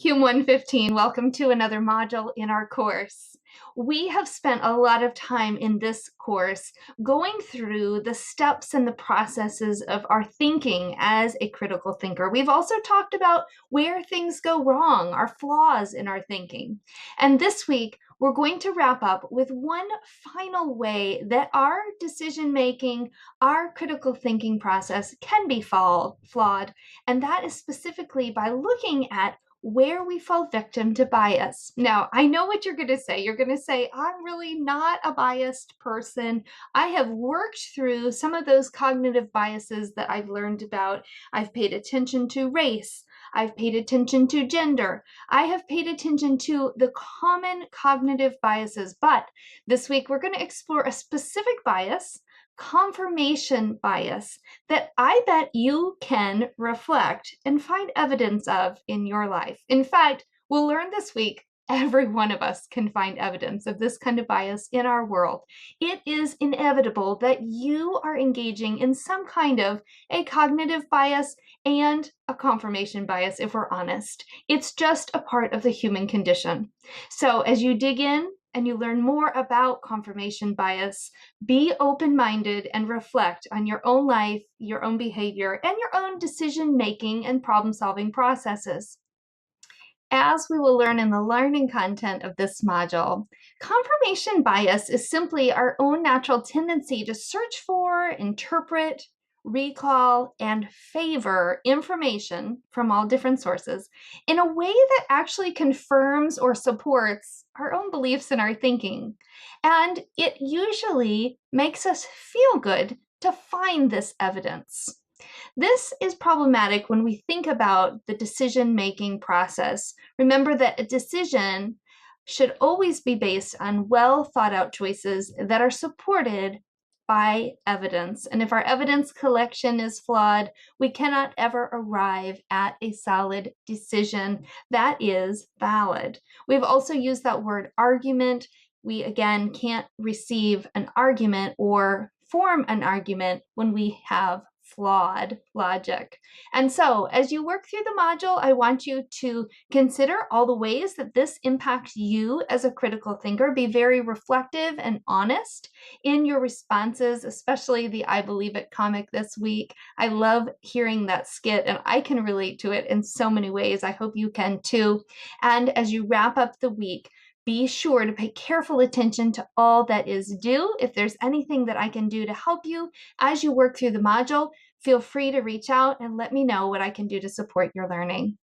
HUM115, welcome to another module in our course. We have spent a lot of time in this course going through the steps and the processes of our thinking as a critical thinker. We've also talked about where things go wrong, our flaws in our thinking. And this week, we're going to wrap up with one final way that our decision-making, our critical thinking process can be flawed, and that is specifically by looking at where we fall victim to bias. Now, I know what you're going to say. You're going to say, I'm really not a biased person. I have worked through some of those cognitive biases that I've learned about. I've paid attention to race. I've paid attention to gender. I have paid attention to the common cognitive biases. But this week, we're going to explore a specific bias, confirmation bias, that I bet you can reflect and find evidence of in your life. In fact, we'll learn this week every one of us can find evidence of this kind of bias in our world. It is inevitable that you are engaging in some kind of a cognitive bias and a confirmation bias, if we're honest. It's just a part of the human condition. So as you dig in and you learn more about confirmation bias, be open-minded and reflect on your own life, your own behavior, and your own decision-making and problem-solving processes. As we will learn in the learning content of this module, confirmation bias is simply our own natural tendency to search for, interpret, recall, and favor information from all different sources in a way that actually confirms or supports our own beliefs and our thinking. And it usually makes us feel good to find this evidence. This is problematic when we think about the decision-making process. Remember that a decision should always be based on well-thought-out choices that are supported by evidence. And if our evidence collection is flawed, we cannot ever arrive at a solid decision that is valid. We've also used that word argument. We, again, can't receive an argument or form an argument when we have flawed logic. And so as you work through the module, I want you to consider all the ways that this impacts you as a critical thinker. Be very reflective and honest in your responses, especially the I Believe It comic this week. I love hearing that skit, and I can relate to it in so many ways. I hope you can too. And as you wrap up the week, be sure to pay careful attention to all that is due. If there's anything that I can do to help you as you work through the module, feel free to reach out and let me know what I can do to support your learning.